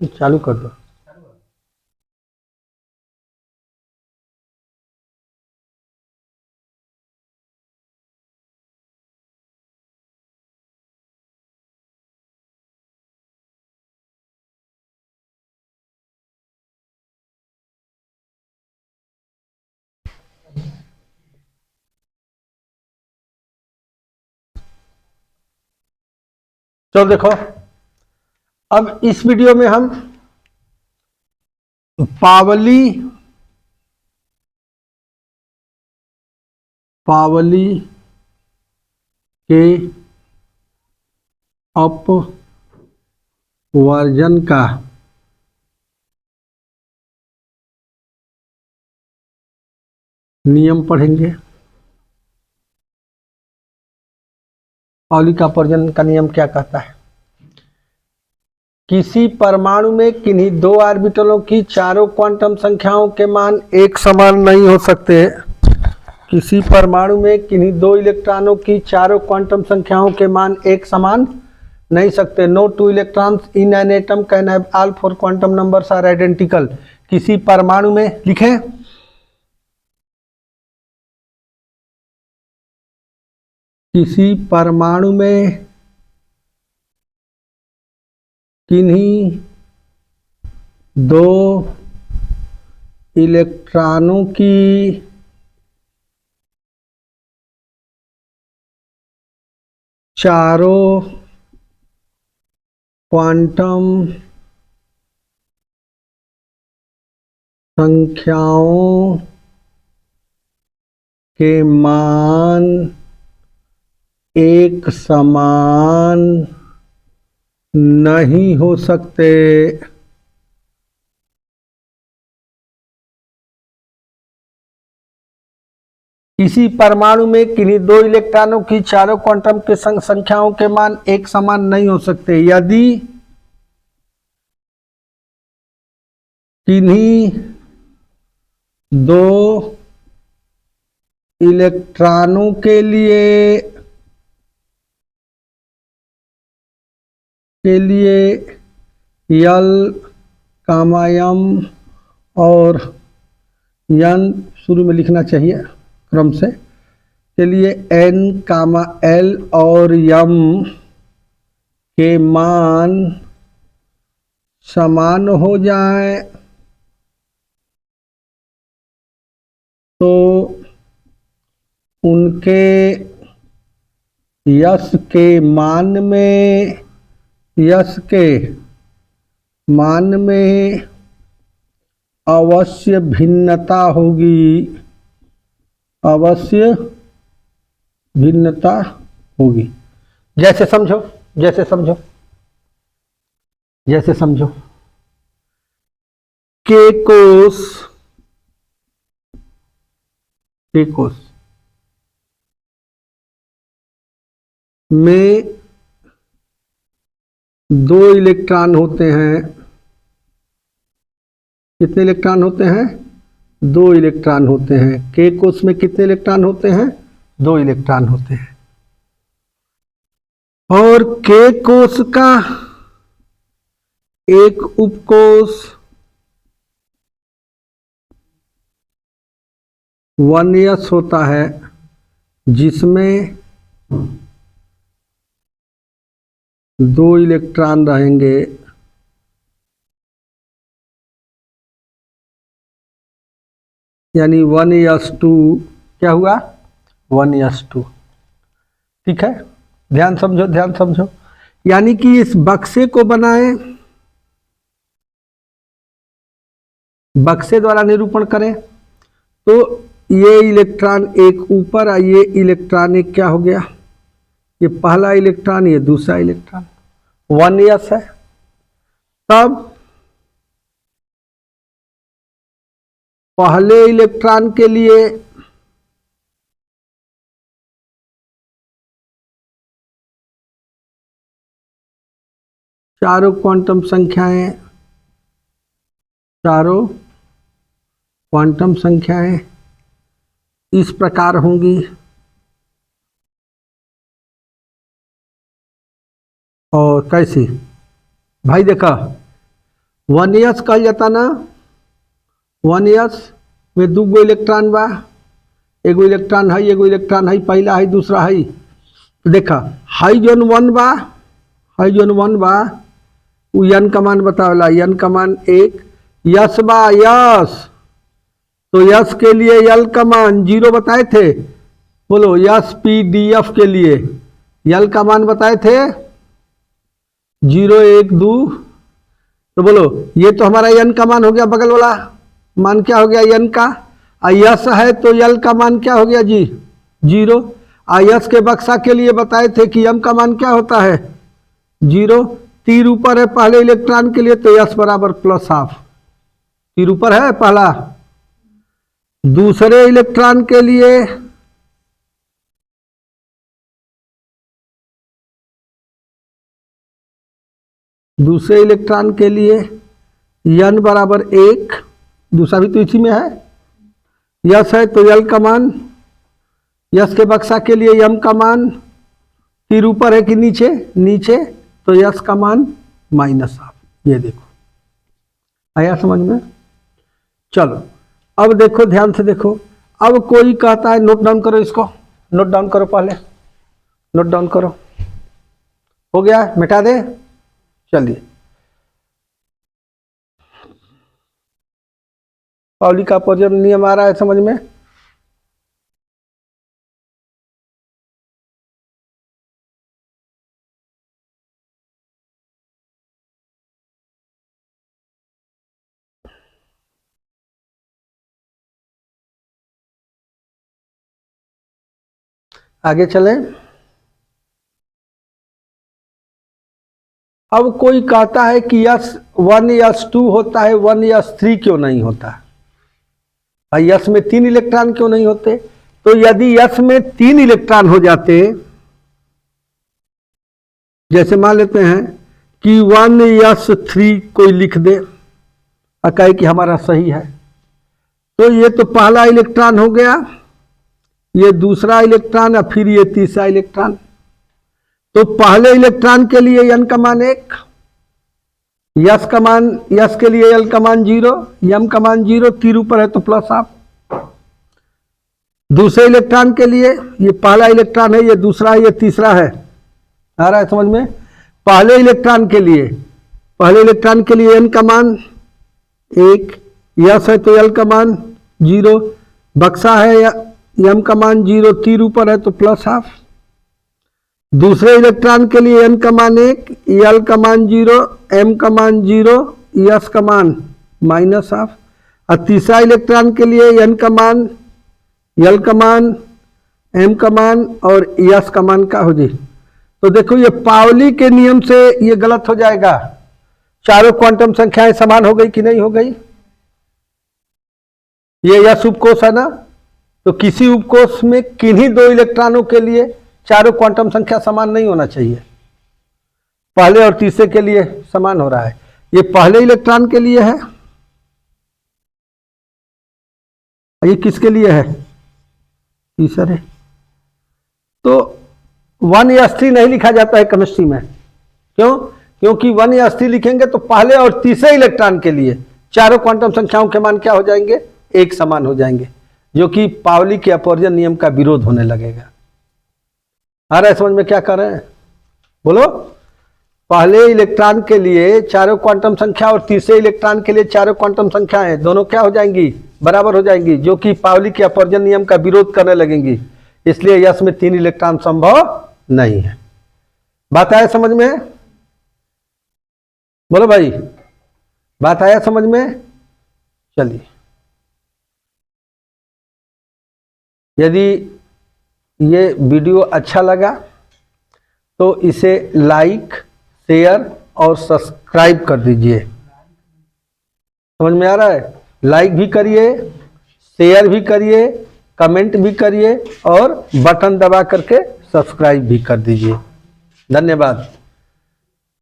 चालू कर दो। तो देखो, अब इस वीडियो में हम पावली के अपवर्जन का नियम पढ़ेंगे। पावली का अपवर्जन का नियम क्या कहता है? किसी परमाणु में किन्हीं दो ऑर्बिटलों की चारों क्वांटम संख्याओं के मान एक समान नहीं हो सकते। किसी परमाणु में किन्हीं दो इलेक्ट्रॉनों की चारों क्वांटम संख्याओं के मान एक समान नहीं सकते। No two electrons in an atom can have all four quantum numbers are identical. किसी परमाणु में लिखें, किसी परमाणु में किन्हीं दो इलेक्ट्रॉनों की चारों क्वांटम संख्याओं के मान एक समान नहीं हो सकते। किसी परमाणु में किन्हीं दो इलेक्ट्रॉनों की चारों क्वांटम के संख्याओं के मान एक समान नहीं हो सकते। यदि किन्हीं दो इलेक्ट्रॉनों के लिए यल कामा यम और यन शुरू में लिखना चाहिए क्रम से, के लिए एन कामा एल और यम के मान समान हो जाए तो उनके यश के मान में अवश्य भिन्नता होगी। अवश्य भिन्नता होगी। जैसे समझो, के कोष में दो इलेक्ट्रॉन होते हैं। कितने इलेक्ट्रॉन होते हैं? दो इलेक्ट्रॉन होते हैं। के कोष में कितने इलेक्ट्रॉन होते हैं? दो इलेक्ट्रॉन होते हैं। और के कोष का एक उपकोष 1s होता है, जिसमें दो इलेक्ट्रॉन रहेंगे। यानी 1s2 क्या हुआ? 1s2। ठीक है, ध्यान समझो। यानी कि इस बक्से को बनाएं, बक्से द्वारा निरूपण करें तो ये इलेक्ट्रॉन एक ऊपर, ये इलेक्ट्रॉन एक क्या हो गया? ये पहला इलेक्ट्रॉन, ये दूसरा इलेक्ट्रॉन, 1s है। तब पहले इलेक्ट्रॉन के लिए चारों क्वांटम संख्याएं इस प्रकार होंगी। और कैसी भाई देखा 1s कहल जाता ना, 1s में दू गो इलेक्ट्रॉन बा, एगो इलेक्ट्रॉन है, एगो इलेक्ट्रॉन है, पहला है दूसरा है। देखा हाई जोन 1 बा, हाई जोन 1 बा, वो n का मान बतावला, n का मान 1, यस बा यस, तो यस के लिए l का मान 0 बताए थे, बोलो यस पी डी एफ के लिए l का मान बताए थे 0 1 2, तो बोलो ये तो हमारा n का मान हो गया, बगल वाला मान क्या हो गया n का, यस है तो l का मान क्या हो गया जी 0। यस के बक्सा के लिए बताए थे कि m का मान क्या होता है 0, तीर ऊपर है पहले इलेक्ट्रॉन के लिए तो s बराबर +½ तीर ऊपर है पहला। दूसरे इलेक्ट्रॉन के लिए n बराबर 1, दूसरा भी तो इसी में है, यस है तो l का मान, यस के बक्सा के लिए m का मान, तीर ऊपर है कि नीचे, नीचे, तो यस का मान -½ ये देखो आया समझ में। चलो अब देखो ध्यान से देखो, अब कोई कहता है, नोट डाउन करो इसको, नोट डाउन करो, पहले नोट डाउन करो, हो गया मिटा दे। चलिए पाउली का अपवर्जन नियम आ रहा है समझ में। आगे चलें। अब कोई कहता है कि S1 S2 होता है, 1 S3 क्यों नहीं होता, भाई S में 3 इलेक्ट्रॉन क्यों नहीं होते। तो यदि S में 3 इलेक्ट्रॉन हो जाते, जैसे मान लेते हैं कि 1 S3 कोई लिख दे और कहे कि हमारा सही है, तो ये तो पहला इलेक्ट्रॉन हो गया, ये दूसरा इलेक्ट्रॉन और फिर ये तीसरा इलेक्ट्रॉन। तो पहले इलेक्ट्रॉन के लिए n का मान 1, यस का मान, यस के लिए l का मान 0, m का मान 0, तीर ऊपर है तो +½ दूसरे इलेक्ट्रॉन के लिए ये पहला इलेक्ट्रॉन है, ये दूसरा है, ये तीसरा है, आ रहा है समझ में। पहले इलेक्ट्रॉन के लिए, पहले इलेक्ट्रॉन के लिए n का मान 1, यस है तो l का मान 0, बक्सा है m का मान 0, तीर ऊपर है तो +½ दूसरे इलेक्ट्रॉन के लिए n का मान 1, l का मान 0, m का मान 0, s का मान -½ और तीसरा इलेक्ट्रॉन के लिए n का मान, l का मान, m का मान और s का मान का हो जी। तो देखो ये पाउली के नियम से ये गलत हो जाएगा, चारों क्वांटम संख्याएं समान हो गई कि नहीं हो गई। ये s उपकोष है ना, तो किसी उपकोष में किन्हीं 2 इलेक्ट्रॉनों के लिए चारों क्वांटम संख्या समान नहीं होना चाहिए, पहले और तीसरे के लिए समान हो रहा है। ये पहले इलेक्ट्रॉन के लिए है, ये किसके लिए है तीसरे। तो 1 S3 नहीं लिखा जाता है केमिस्ट्री में, क्यों, क्योंकि 1 S3 लिखेंगे तो पहले और तीसरे इलेक्ट्रॉन के लिए चारों क्वांटम संख्याओं के मान क्या हो जाएंगे, एक समान हो जाएंगे, जो कि पाउली के अपवर्जन नियम का विरोध होने लगेगा। आ रहा है समझ में क्या कर रहे हैं, बोलो। पहले इलेक्ट्रॉन के लिए चारों क्वांटम संख्या और तीसरे इलेक्ट्रॉन के लिए चारों क्वांटम संख्याएं दोनों क्या हो जाएंगी, बराबर हो जाएंगी, जो कि पाउली के अपवर्जन नियम का विरोध करने लगेंगी। इसलिए यस में 3 इलेक्ट्रॉन संभव नहीं है। बात आया समझ में, बोलो भाई, बात आया समझ में। चलिए, यदि ये वीडियो अच्छा लगा तो इसे लाइक, शेयर और सब्सक्राइब कर दीजिए। समझ में आ रहा है, लाइक भी करिए, शेयर भी करिए, कमेंट भी करिए और बटन दबा करके सब्सक्राइब भी कर दीजिए। धन्यवाद।